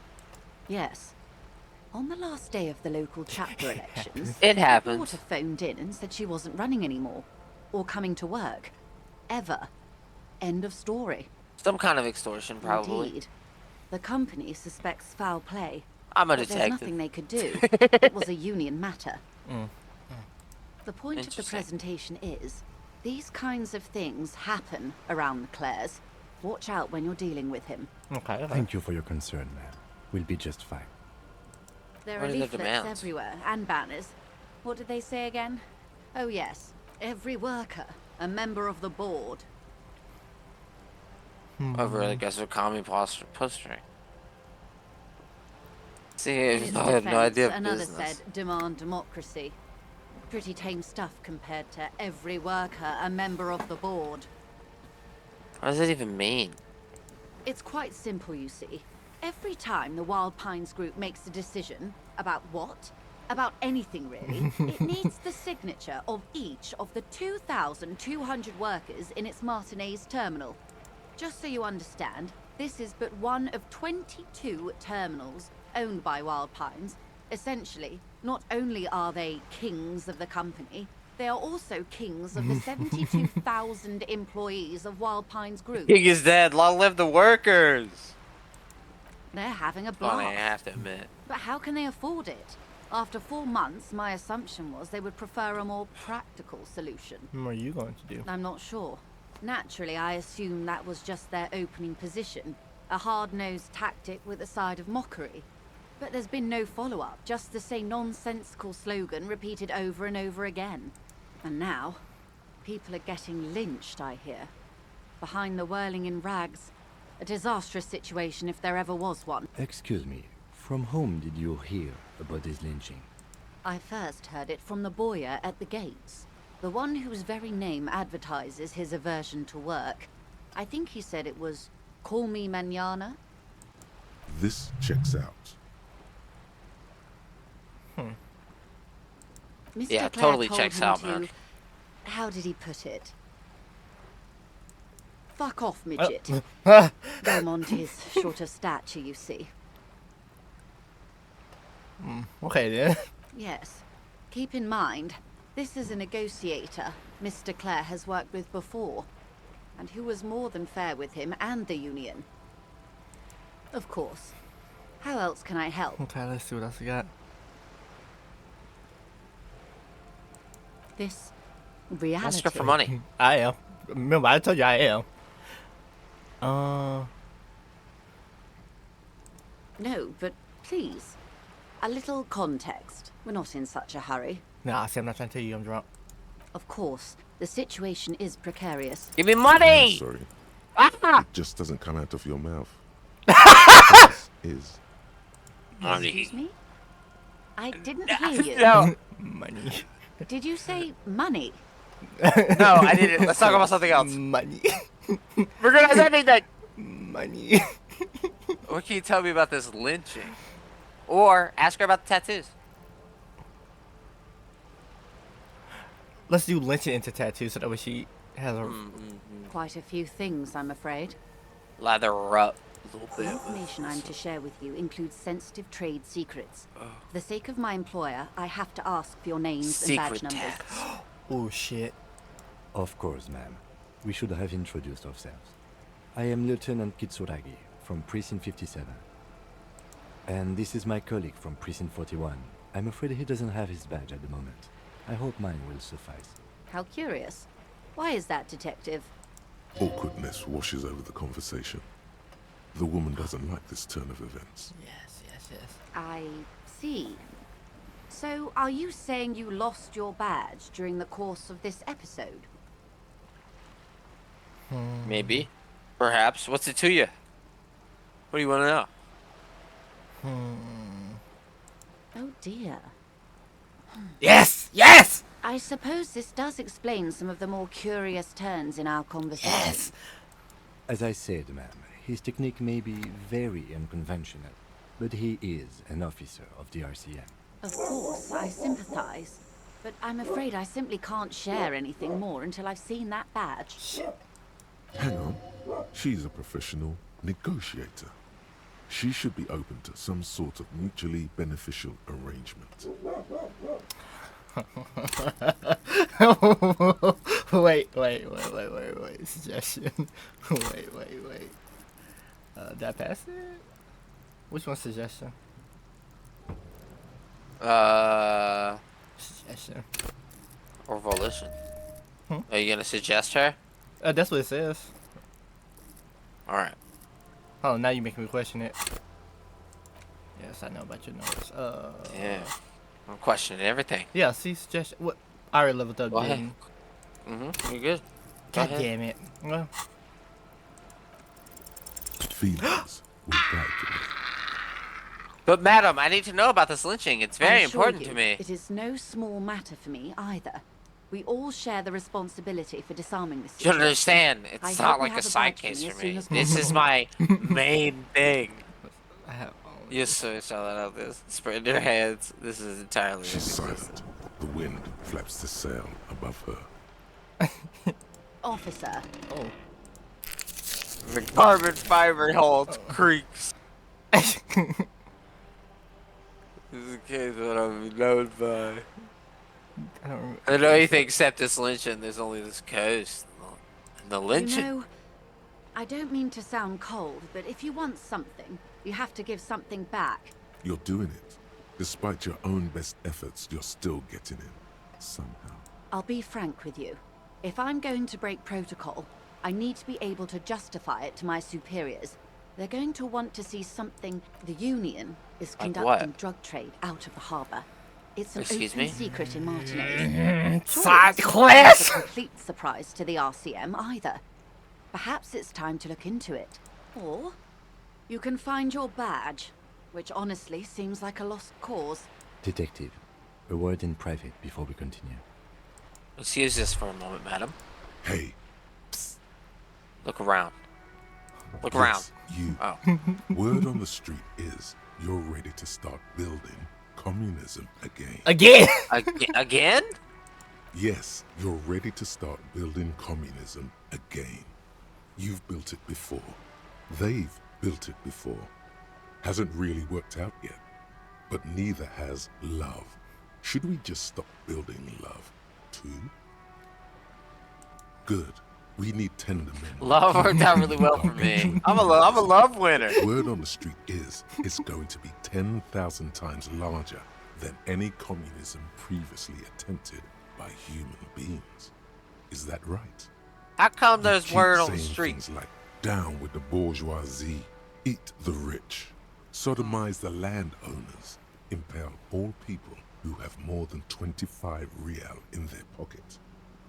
Yes. On the last day of the local chapter elections, It the happens. daughter phoned in and said she wasn't running anymore. Or coming to work. Ever. End of story. Some kind of extortion, probably. Indeed. The company suspects foul play. I'm a But there's detective. nothing they could do. It was a union matter. The point of the Interesting. presentation is, these kinds of things happen around the Clares. Watch out when you're dealing with him. Okay. Thank you for your concern, ma'am. We'll be just fine. There What are are the leaflets demands? everywhere, and banners. What did they say again? Oh yes, every worker, a member of the board. Over, I guess, a commie postering. See, In its I had no defense, idea of another business. said, demand democracy. Pretty tame stuff compared to every worker, a member of the board. What does that even mean? It's quite simple, you see. Every time the Wild Pines group makes a decision about what? About anything really, it needs the signature of each of the 2,200 workers in its Martinez terminal. Just so you understand, this is but one of 22 terminals owned by Wild Pines. Essentially, not only are they kings of the company, they are also kings of the 72,000 employees of Wild Pines Group. King is dead. Long live the workers. They're having a Funny, I blast. have to admit. But how can they afford it? After 4 months, my assumption was they would prefer a more practical solution. What are you going to do? I'm not sure. Naturally, I assume that was just their opening position, a hard-nosed tactic with a side of mockery. But there's been no follow-up, just the same nonsensical slogan repeated over and over again. And now, people are getting lynched, I hear. Behind the whirling in rags. A disastrous situation if there ever was one. Excuse me, from whom did you hear about this lynching? I first heard it from the boyer at the gates. The one whose very name advertises his aversion to work. I think he said it was, "Call me mañana." This checks out. Mr. Yeah, Clare totally told checks him out, to, man. How did he put it? Fuck off, midget. Belmont is short of stature, you see. Okay then. Yes. Keep in mind, this is a negotiator Mr. Clare has worked with before, and who was more than fair with him and the union. Of course. How else can I help? Okay, let's see what else we got. This reality. Ask her for money. I am. Remember, I told you I am. No, but please. A little context. We're not in such a hurry. Nah, see, I'm not trying to tell you I'm drunk. Of course, the situation is precarious. Give me money! I'm sorry. Ah! It just doesn't come out of your mouth. Is. Excuse me? I didn't hear you. No. Money. Did you say money? No, I didn't. Let's talk about something else. Money. We're gonna have anything. Money. What can you tell me about this lynching? Or ask her about the tattoos. Let's do lynching into tattoos so that way she has a... Quite a few things, I'm afraid. Lather her up a little The bit. information I'm to share with you includes sensitive trade secrets. For the sake of my employer, I have to ask for your names and badge Secret numbers. tats. Oh, shit. Of course, ma'am. We should have introduced ourselves. I am Lieutenant Kitsuragi from Precinct 57. And this is my colleague from Precinct 41. I'm afraid he doesn't have his badge at the moment. I hope mine will suffice. How curious. Why is that, Detective? Awkwardness washes over the conversation. The woman doesn't like this turn of events. Yes, yes, yes. I see. So, are you saying you lost your badge during the course of this episode? Maybe. Perhaps. What's it to you? What do you want to know? Oh dear. Yes! Yes! I suppose this does explain some of the more curious turns in our conversation. Yes! As I said, ma'am, his technique may be very unconventional, but he is an officer of the RCM. Of course, I sympathize. But I'm afraid I simply can't share anything more until I've seen that badge. Hang on. She's a professional negotiator. She should be open to some sort of mutually beneficial arrangement. Wait. Suggestion. Wait. Did I pass it? Which one's suggestion? Suggestion. Or volition. Are you gonna suggest her? That's what it says. Alright. Oh, now you're making me question it. Yes, I know about your notes. Yeah. I'm questioning everything. Yeah, see, suggestion. What? I already leveled up, Go ahead. didn't. You're good. Go God ahead. damn it. Well, Feelings will guide me. But madam, I need to know about this lynching. It's very I assure important you, to me. It is no small matter for me either. We all share the responsibility for disarming this You situation. understand? I It's hope not we like a have a side badge case as for soon me. as This is possible. my main thing. I have. Yes, sir. Shall I know this? Spread their hands. This is entirely She's ridiculous. silent. The wind flaps the sail above her. Officer, Oh. The carbon fiber holds creaks. This is a case that I'm known by. I don't remember. I don't know anything except this lynching. There's only this coast. And the lynching. you know, I don't mean to sound cold, but if you want something, you have to give something back. You're doing it. Despite your own best efforts, you're still getting in. Somehow. I'll be frank with you. If I'm going to break protocol, I need to be able to justify it to my superiors. They're going to want to see something. The Union is Like conducting what? drug trade out of the harbor. It's an Excuse open me? secret in Martinez. Side Surely quest! it's not a complete surprise to the RCM either. Perhaps it's time to look into it. Or you can find your badge, which honestly seems like a lost cause. Detective, a word in private before we continue. Excuse this for a moment, madam. Hey, Look around. Look around. yes, you. Oh. Word on the street is you're ready to start building communism again. Again! Again? Yes, you're ready to start building communism again. You've built it before. They've built it before. Hasn't really worked out yet. But neither has love. Should we just stop building love, too? Good. We need tender men. Love worked out really well for me. I'm a love winner. Word on the street is it's going to be 10,000 times larger than any communism previously attempted by human beings. Is that right? How come You there's keep word on the saying street? things like, down with the bourgeoisie, eat the rich. sodomize the landowners, impale all people who have more than 25 real in their pocket,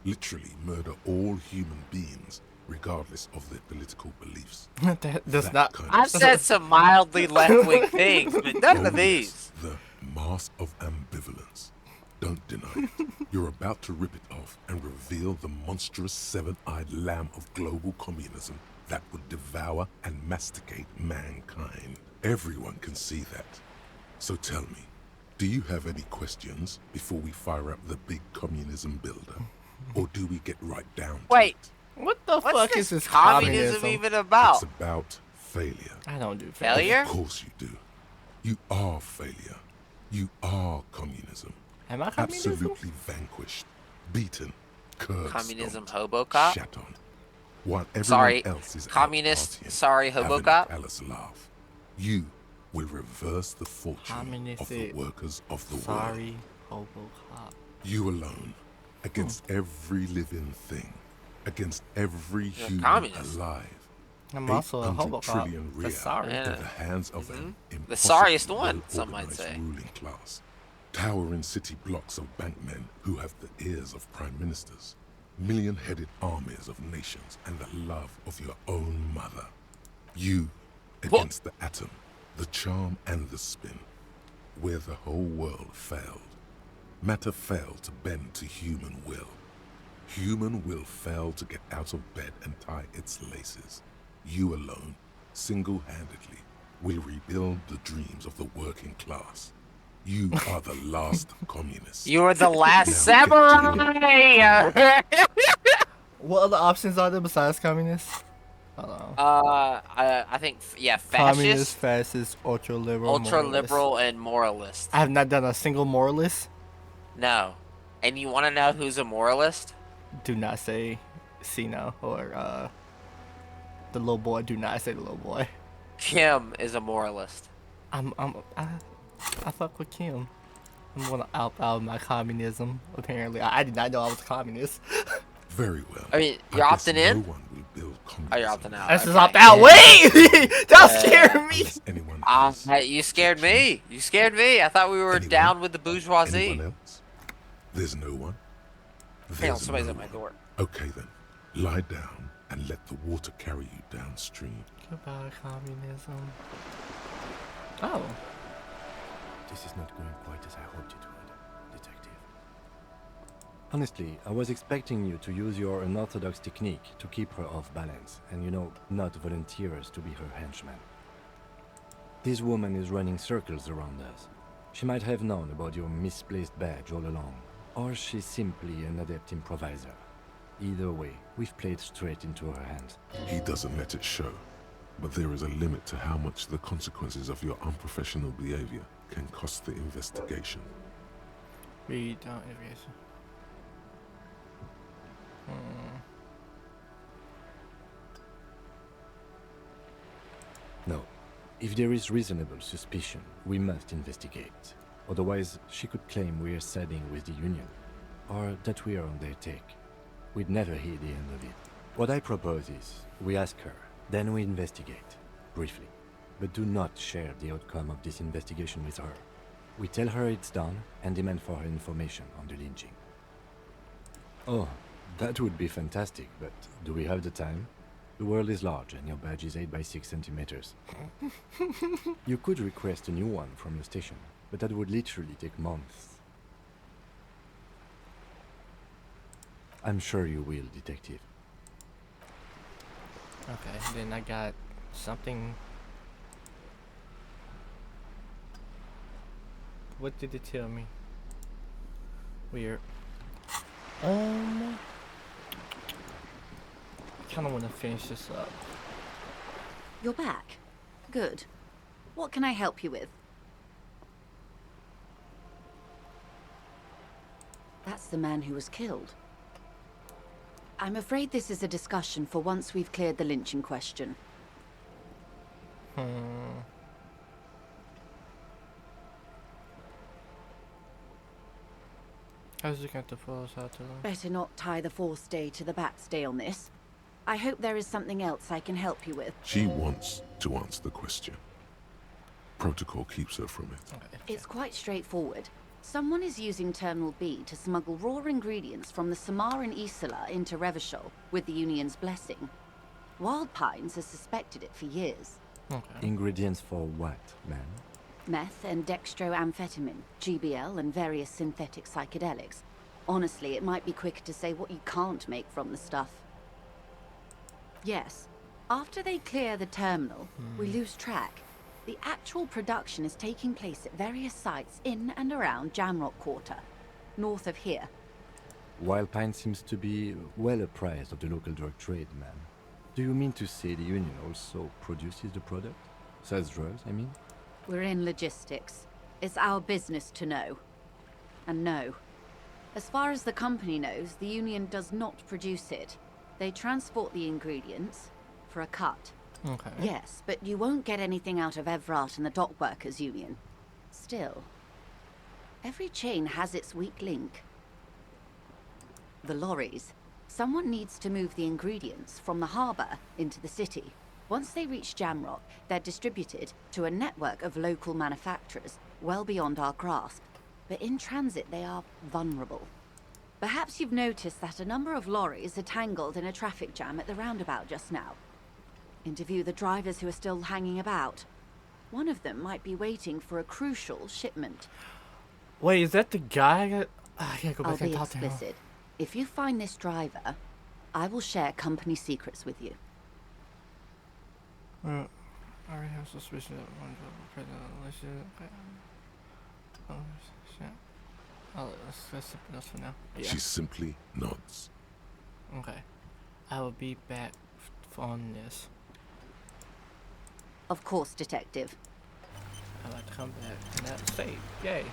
literally murder all human beings regardless of their political beliefs. That's not. I've said some mildly left-wing things, but none of these. The mask of ambivalence. Don't deny it. You're about to rip it off and reveal the monstrous seven-eyed lamb of global communism that would devour and masticate mankind. Everyone can see that. So tell me, do you have any questions before we fire up the big communism builder? Or do we get right down to Wait. it? What the What's fuck this is this communism even about? It's about failure. I don't do Failure? Of course you do. You are failure. You are communism. Am I communism? Absolutely vanquished, beaten, curbed, Communism stomped, Hobocop? shat on. While everyone Sorry, else is communist, out partying, sorry, having a Hobocop? callous laugh. You will reverse the fortune Communist of the workers of the world. Sorry, Hobocop. You alone, against every living thing, against every You're a human communist. alive. I'm also a 800 Hobocop. trillion The real sorry. Yeah. in the hands of an The sorriest impossibly one, some might well-organized say. ruling class. Towering city blocks of bankmen who have the ears of prime ministers. Million-headed armies of nations and the love of your own mother. You against the atom, the charm and the spin. Where the whole world failed. Matter failed to bend to human will. Human will failed to get out of bed and tie its laces. You alone, single-handedly, will rebuild the dreams of the working class. You are the last communist. You are the last Now get to samurai! What other options are there besides communist? Hold on. I think, yeah, Communist, fascist, fascist, ultra-liberal, ultra-liberal, and moralist. I have not done a single moralist. No. And you want to know who's a moralist? Do not say Sino or the little boy. Do not say the little boy. Kim is a moralist. I fuck with Kim. I'm gonna opt out of my communism. Apparently, I did not know I was a communist. Very well. I mean, you're guess opting in? No one will build Oh, you're opting out. Let's just okay. opt out. Wait, that scared me. Unless anyone else. You scared me. You scared me. I thought we were Anyone? down with the bourgeoisie. Anyone else? There's no one. Hang on, There's somebody's no at my one. door. Okay then, lie down and let the water carry you downstream. Goodbye, communism. Oh. This is not going quite as I hoped it would, Detective. Honestly, I was expecting you to use your unorthodox technique to keep her off balance and, you know, not volunteer us to be her henchman. This woman is running circles around us. She might have known about your misplaced badge all along, or she's simply an adept improviser. Either way, we've played straight into her hands. He doesn't let it show, but there is a limit to how much the consequences of your unprofessional behavior can cost the investigation. Read down information. No. If there is reasonable suspicion, we must investigate. Otherwise, she could claim we are siding with the Union, or that we are on their take. We'd never hear the end of it. What I propose is, we ask her, then we investigate, briefly. But do not share the outcome of this investigation with her. We tell her it's done, and demand for her information on the lynching. Oh, that would be fantastic, but do we have the time? The world is large, and your badge is 8 by 6 centimeters. You could request a new one from your station, but that would literally take months. I'm sure you will, Detective. Okay, then I got something. What did it tell me? Weird. I kind of want to finish this up. You're back. Good. What can I help you with? That's the man who was killed. I'm afraid this is a discussion for once we've cleared the lynching question. How's it going to force out to them? Better not tie the fourth day to the bat's day on this. I hope there is something else I can help you with. She wants to answer the question. protocol keeps her from it? Okay. It's quite straightforward. Someone is using Terminal B to smuggle raw ingredients from the Samaran Isola into Revachol with the Union's blessing. Wild Pines has suspected it for years. Okay. Ingredients for what, ma'am? Meth and dextroamphetamine, GBL, and various synthetic psychedelics. Honestly, it might be quicker to say what you can't make from the stuff. Yes, after they clear the terminal, we lose track. The actual production is taking place at various sites in and around Jamrock Quarter, north of here. Wild Pine seems to be well apprised of the local drug trade, ma'am. Do you mean to say the Union also produces the product? Sells drugs, I mean? We're in logistics. It's our business to know. And no. As far as the company knows, the Union does not produce it. They transport the ingredients for a cut. Okay. Yes, but you won't get anything out of Evrat and the Dockworkers Union. Still, every chain has its weak link. The lorries. Someone needs to move the ingredients from the harbour into the city. Once they reach Jamrock, they're distributed to a network of local manufacturers well beyond our grasp. But in transit, they are vulnerable. Perhaps you've noticed that a number of lorries are tangled in a traffic jam at the roundabout just now. Interview the drivers who are still hanging about. One of them might be waiting for a crucial shipment. Wait, is that the guy? I gotta go I'll back and be talk to him. explicit. If you find this driver, I will share company secrets with you. I already have suspicion that one of President Elysium. Oh shit. Oh, that's something else for now. Yeah. She simply nods. Okay. I will be back on this. Of course, Detective. I'd like to come back and have save. Yay.